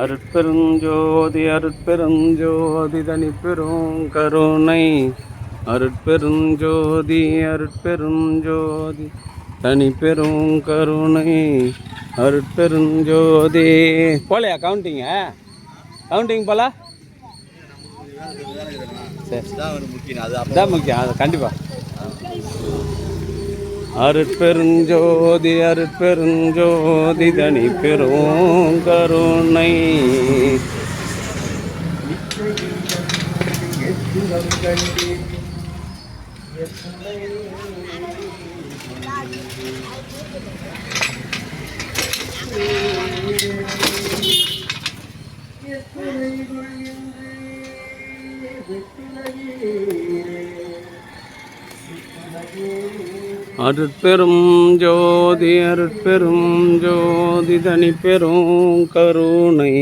அருட்பெருஞ்சோதி அருட்பெருஞ்சோதி தனிப்பெரும் கருணை அருட்பெருஞ்சோதி அருட்பெருஞ்சோதி தனிப்பெரும் கருணை அருட்பெருஞ்சோதி. போலையா கவுண்டிங் போல? சரி, அதான் முக்கியம், அது கண்டிப்பாக. அருட்பெருஞ்சோதி அருட்பெருஞ்சோதி தனிப்பெரும் கருணை அருட்பெரும் ஜோதி அருட்பெரும் ஜோதி தனிப்பெரும் கருணை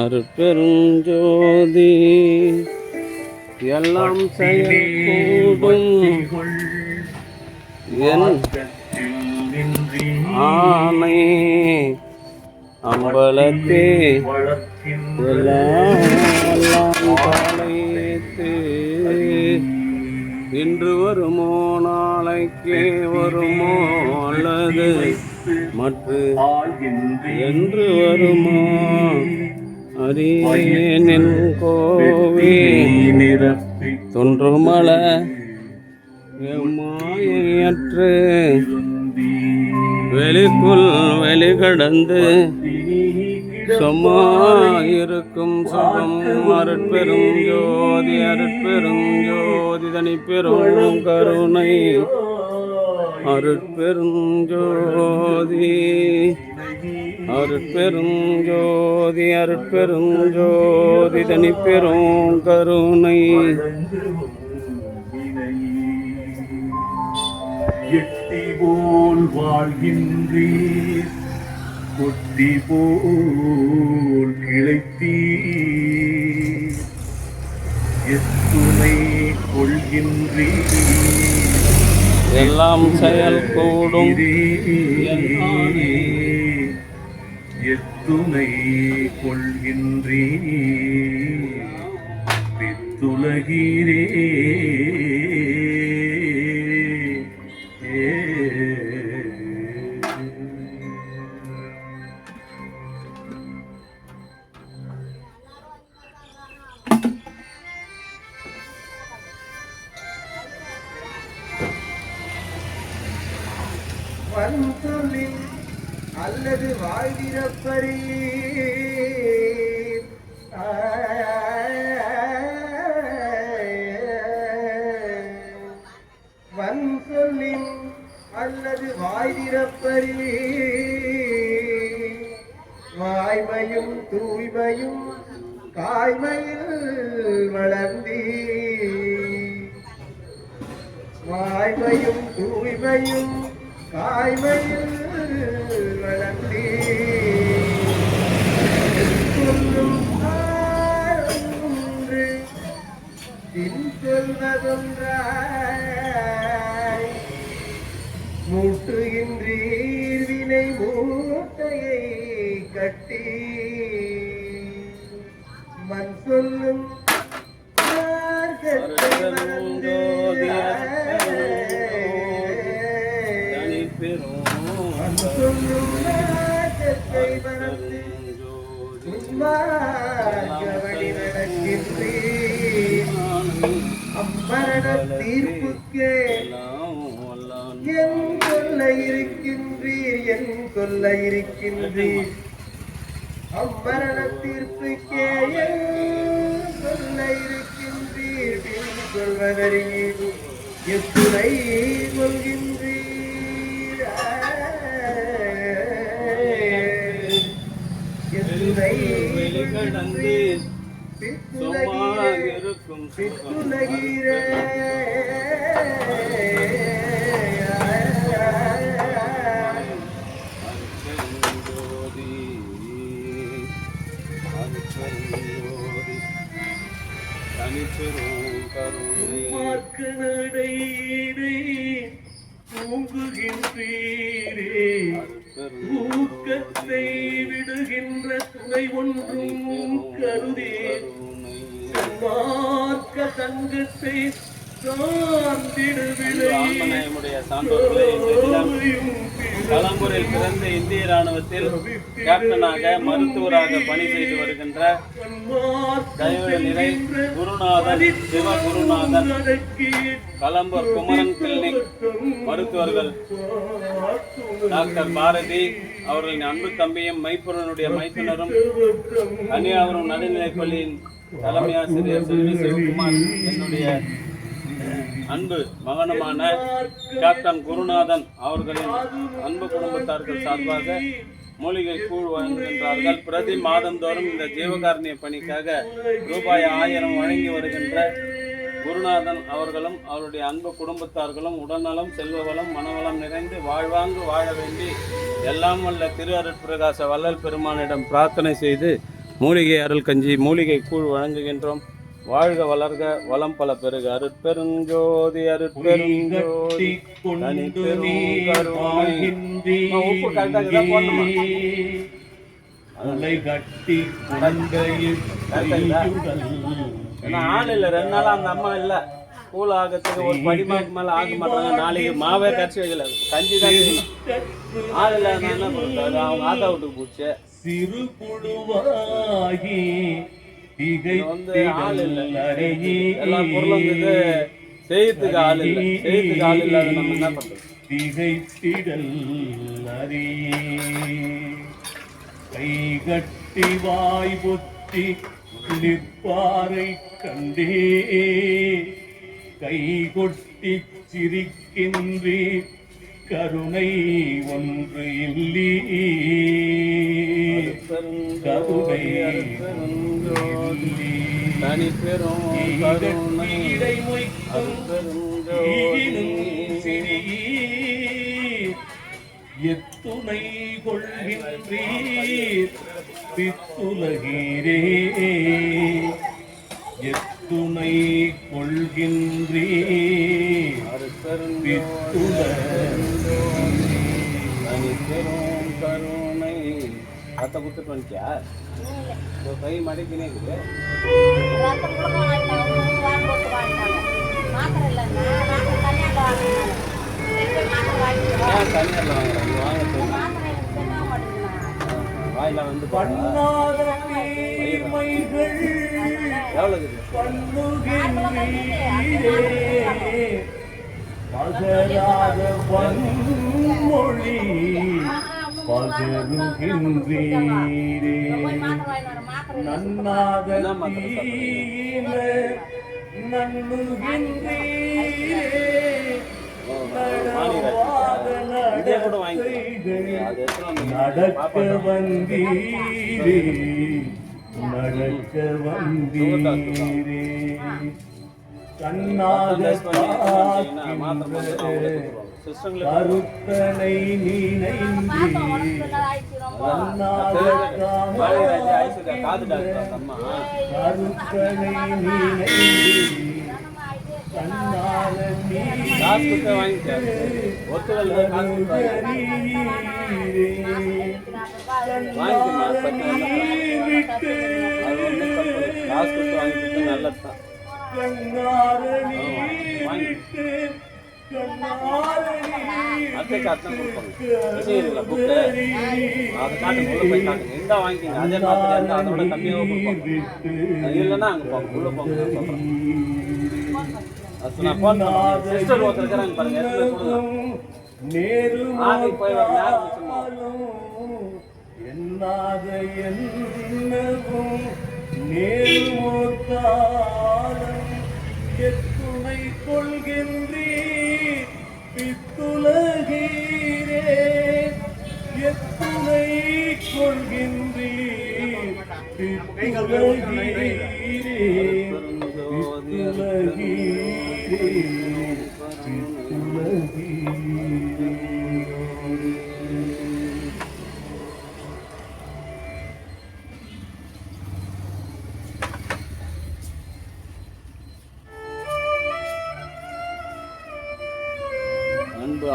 அருட்பெரும் ஜோதி. எல்லாம் செயல்கூடும் என் ஆனை அம்பலத்தே எல்லாம் பாளையத்து. இன்று வருமோ நாளைக்கே வருமோ அல்லது மற்ற என்று வருமோ அறியேனின் கோவே தோன்றுமல மாயற்று வெளிக்குள் வெளிகடந்து சொம்மாயிருக்கும் சுகம் அருட்பெரும் ஜோதி அருட்பெரும் ஜோதி தனிப்பெரும் கருணை அருட்பெரும் ஜோதி அருட்பெரும் ஜோதி அருட்பெரும் ஜோதி தனிப்பெரும் கருணை. எட்டி போல் வாழ்கின்றீர் கொட்டி போல் கிளைத்தீர் எத்துணை கொள்கின்றீர் எல்லாம் செயல் கூடும் எத்துணை கொள்கின்றீர் பித்துலகீரே வன்சொல்லில் அல்லது வாழ்கிறப்பரே வன்சொல்லில் அல்லது வாழ்கிறப்பரே வாய்மையும் தூய்மையும் காய்மையில் வளர்ந்தீ வாய்மையும் தூய்மையும் காய்மையில் வளர்ந்தே சொல்லும் ஒன்று பின் சொல்வதொன்றாய் மூட்டுகின்றீர் வினை மூட்டையை கட்டி மண் சொல்லும் மறந்து அம்மரண தீர்ப்புக்கே என் சொல்ல இருக்கின்றீர் அம்மரண தீர்ப்புக்கே என் சொல்ல இருக்கின்றீர் சொல்வதறியீர் எத்துணை கொள்கின்றீர் எத்துணை பித்துலகீரே தூங்குகின்றீரே ஊக்கத்தை விடுகின்ற துணை ஒன்றும் கருதி மார்க்க சங்கத்தை ஆன்மநேயமுடைய சான்றோர்களே, இந்த தினம் களம்பூரில் பிறந்த இந்திய ராணுவத்தில் கேப்டனாக மருத்துவராக பணி செய்து வருகின்ற தயவு நிறை குருநாதன் சிவகுருநாதன் களம்பூர் குமரன் கிளினிக் மருத்துவர்கள் டாக்டர் பாரதி அவர்களின் அன்பு தம்பியும் மைப்பூரனுடைய மைத்துனரும் கன்னியாகுமரி நடுநிலைப்பள்ளியின் தலைமை ஆசிரியர் செல்வி சிவகுமார் என்னுடைய அன்பு மகனுமான கேப்டன் குருநாதன் அவர்களின் அன்பு குடும்பத்தார்கள் சார்பாக மூலிகை கூழ் வழங்குகின்றார்கள். பிரதி மாதந்தோறும் இந்த ஜீவகாருண்ய பணிக்காக ரூபாய் 1000 வழங்கி வருகின்ற குருநாதன் அவர்களும் அவருடைய அன்பு குடும்பத்தார்களும் உடல்நலம் செல்வவளம் மனவளம் நிறைந்து வாழ்வாங்கு வாழ வேண்டி எல்லாம் வல்ல திரு அருட்பிரகாச வள்ளல் பெருமானிடம் பிரார்த்தனை செய்து மூலிகை அருள் கஞ்சி மூலிகை கூழ் வழங்குகின்றோம். வாழ்க வளர்க வளம் பல பெருக. அருட்பெருஞ்சோதி அருட்பெருஞ்சோதி தனி உப்பு கரெக்டாக போடணுமா? ஏன்னா ஆள் இல்லை, 2 நாளா அந்த அம்மா இல்லை. கூழ் ஆகிறதுக்கு ஒரு படிமாக்கு மேலே ஆக மாட்டாங்க. நாளைக்கு மாவே கரைச்சி வைக்கல, கஞ்சி தான் ஆள் இல்லை. என்ன பண்ணுறது, அவங்க ஆத்தா வீட்டுக்கு போச்சு. சிறு புழுவாகி வந்து ஆள் இல்லை, எல்லா பொருளும் வந்து செய்யறதுக்கு ஆள் இல்லை. செய்யறதுக்கு ஆள் இல்லாத நம்ம என்ன பண்றது? திகைத்திடல் அறியே கைகட்டி வாய் பொத்தி நிற்பாரை கண்டே கை கொட்டி சிரிக்கின்றே கருணை ஒன்று இல்லி கருணை தனி பெரும் கருணை எத்துணை கொள்கின்றீர் பித்துலகீரே எத்துணை கொள்கின்றீர் தனி பெரும் கருணை. அத்தை குத்துட்டு வந்துட்டியா? கை மடக்கினே இருக்குது. தனியாரில் வாங்குறாங்க, வாயில வந்து எவ்வளோ மொழி பகருகின்றீரே நன்னாக நன்னுகின்றீரே நடக்க வந்தீரே நடக்க வந்தீரே கண்ணாக கருத்தனை நினைந்தே கருத்தனை நினைந்தே கண்ணால நல்லதான். அத்தைக்கு அத்தனை கொடுப்பாங்க. சரிங்களா புக்கு அதை காட்டுங்க, உள்ள போய் காட்டுங்க. எந்த வாங்கிக்கிங்க அதே மாதிரி இருந்தால் அதோட கம்மியாக கொடுப்பாங்க. இல்லைன்னா அங்கே போங்க, உள்ளே போங்க. சொல்கிறேன் நான் ஃபோன் பண்ணுறேன். சிஸ்டர் ஒருத்தர் இருக்கிறாங்க பாருங்க, எடுத்து கொடுங்க. போய் வர நேரம் என்னாத என்னவும் நேர்மோத்தாலம் எத்துணை கொள்கின்றீர் பித்துலகீரே எத்துணை கொள்கின்றீர் பித்துலகீரே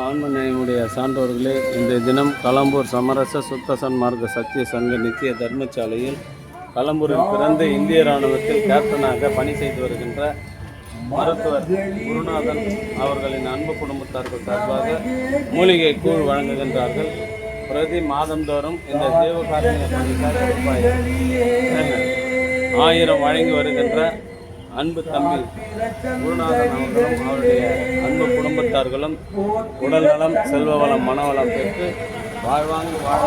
ஆன்மநேயமுடைய சான்றோர்களே, இன்றைய தினம் களம்பூர் சமரச சுத்த சன்மார்க்க சத்திய சங்க நித்திய தர்மசாலையில் களம்பூரில் பிறந்து இந்திய இராணுவத்தில் கேப்டனாக பணி செய்து வருகின்ற மருத்துவர் குருநாதன் அவர்களின் அன்பு குடும்பத்தார்கள் சார்பாக மூலிகை கூழ் வழங்குகின்றார்கள். பிரதி மாதந்தோறும் இந்த ஜீவகாருண்ய பணிக்காக ரூபாய் 1000 வழங்கி வருகின்ற அன்பு தம்பி குருநாதன் அவர்களும் அவருடைய அன்பு குடும்பத்தார்களும் உடல் நலம், செல்வ வளம், மனவளம் பெற்று வாழ்வாங்கு வாழ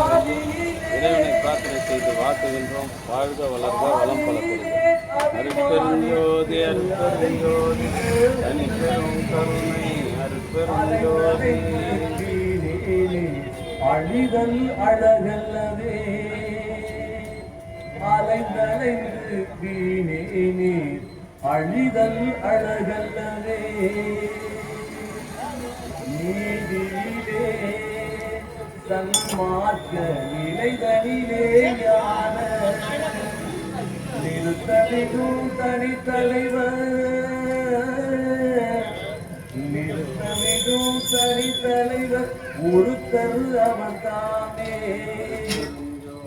இறைவனை பிரார்த்தனை செய்து வாழ்த்துகின்றோம். வாழ்க வளர்க வளம் பல பெறுக. அருட்பெருஞ்சோதி அருட்பெருஞ்சோதி தனி பெரும் கருணை அருட்பெருஞ்சோதி. அழிதல் அழகல்லவே அலைந்தலைந்து வீணேனே, அழிதல் அழகல்லவே நீதியிலே சன்மார்க்க நிலைதனிலே ஞான நிறுத்தமிகும் தனித்தலைவர், நிறுத்தமிகும் தனித்தலைவர் ஒருத்தர் அவன்தானே.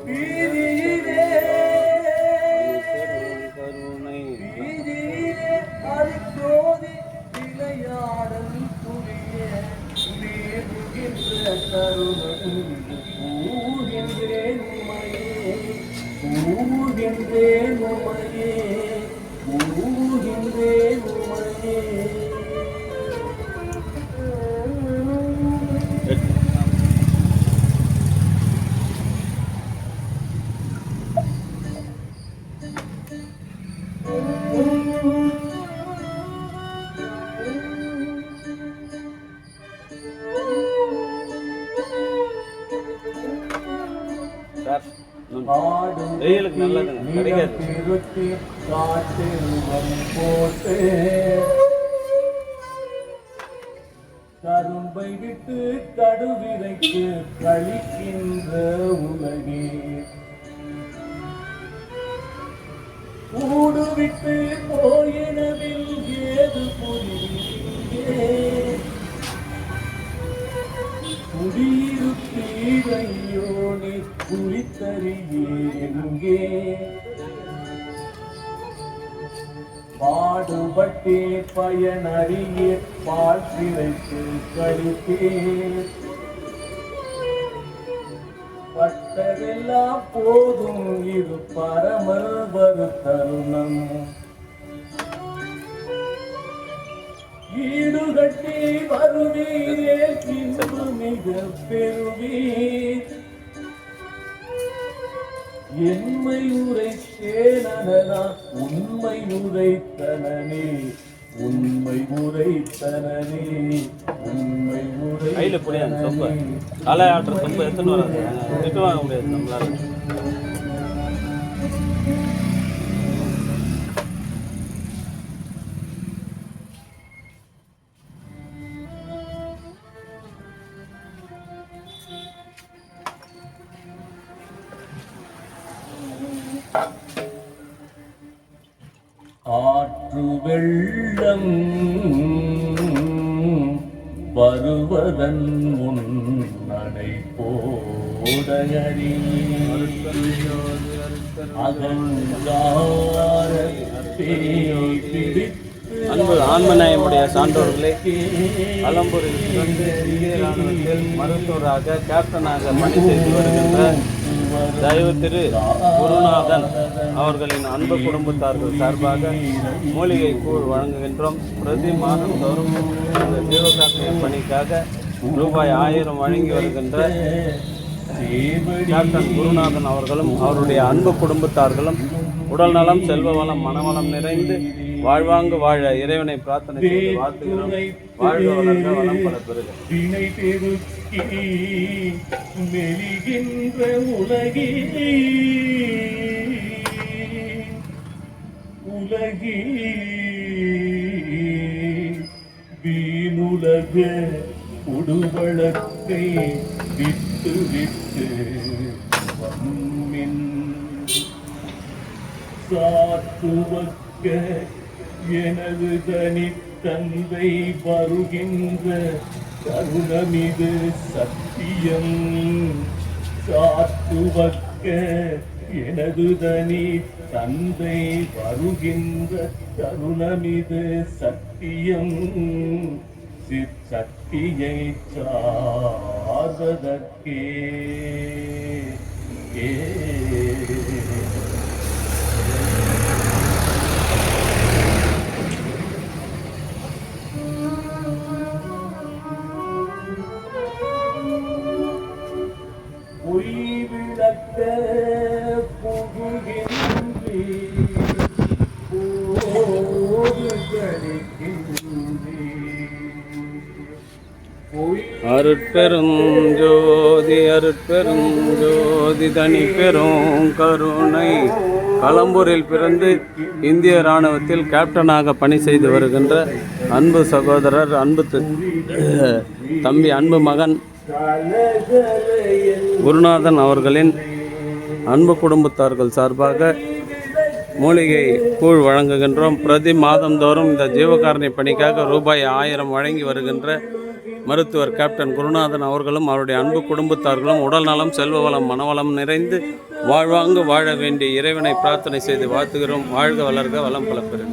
வீதியிலே வீதியிலே அரிஜோதி விளையாடல் புரிய வேறுகின்ற தருணம் கூறுகின்றேன் உமையே, கூறுகின்றேன் உமையே, கூறுகின்றேன் உமையே. வெயிலுக்கு நல்லதுங்க, கிடைக்காது. போட்டு கரும்பை விட்டு கடுவிரைக்கு கழிக்கின்ற உலகே, கூடு விட்டு போயினவில் ஏது புரியே, குடியிருப்பீரையோ நீ குறித்தறியே எங்கே, பாடுபட்டே பயனறிய பாற்றிரைக்கு கழித்தே, பட்டதெல்லாம் போதும் இது பரமர் வரு தருணம், ஈடுகட்டி வருவீரே இன்பு மிக பெறுவீர், என்மை உரைத்தேனா உண்மை உரைத்தனே, உண்மை உரைத்தனே, உண்மை கையில் புரியாது. சொம்ப அலை ஆட்டுற சொம்ப எடுத்துன்னு வராது, திட்டு வாங்க முடியாது நம்மளால. ஆற்று வெள்ளம் வருவதன் முன் நடை போடகரி அன்பு ஆன்மநேயமுடைய சான்றோர்களே, களம்பூரில் பிறந்து இந்திய இராணுவத்தில் மருத்துவராக கேப்டனாக பணி செய்து வருகின்ற தயவு திரு குருநாதன் அவர்களின் அன்பு குடும்பத்தார்கள் சார்பாக மூலிகை கூழ் வழங்குகின்றோம். பிரதி மாதந்தோறும் இந்த ஜீவகாருண்ய பணிக்காக ரூபாய் 1000 வழங்கி வருகின்ற கேப்டன் குருநாதன் அவர்களும் அவருடைய அன்பு குடும்பத்தார்களும் உடல் நலம், செல்வ வளம், மனவளம் நிறைந்து வாழ்வாங்கு வாழ இறைவனை பிரார்த்தனை செய்து வாழ்த்துகிறோம். வாழ்க வளர்க வளம் பல பெறுக. மெலிகின்ற உலகிலே உலகி வீணுலக உடுவழக்கை விட்டு விட்டு வம்மின் சாத்துவக்க எனது தனி தந்தை வருகின்ற தருணமிது சத்தியம் சாத்துவக்க எனது தனி தந்தை வருகின்ற தருணமிது சத்தியம் சிற்சக்தியை சார்வதற்கே பொய் விளக்க புகுகின்றே போது கழிக்கின்றே பொய் அருட்பெரும் ஜோதி அருட்பெரும் ஜோதி தனி பெரும் கருணை. களம்பூரில் பிறந்து இந்திய இராணுவத்தில் கேப்டனாக பணி செய்து வருகின்ற அன்பு சகோதரர், அன்பு தம்பி, அன்பு மகன் குருநாதன் அவர்களின் அன்பு குடும்பத்தார்கள் சார்பாக மூலிகை கூழ் வழங்குகின்றோம். பிரதி மாதந்தோறும் இந்த ஜீவகாரணி பணிக்காக ரூபாய் 1000 வழங்கி வருகின்ற மருத்துவர் கேப்டன் குருநாதன் அவர்களும் அவருடைய அன்பு குடும்பத்தார்களும் உடல் நலம், செல்வ வளம், மனவளம் நிறைந்து வாழ்வாங்கு வாழ வேண்டிய இறைவனை பிரார்த்தனை செய்து வாழ்த்துகிறோம். வாழ்க வளர்க, வளம் பல பெறுக.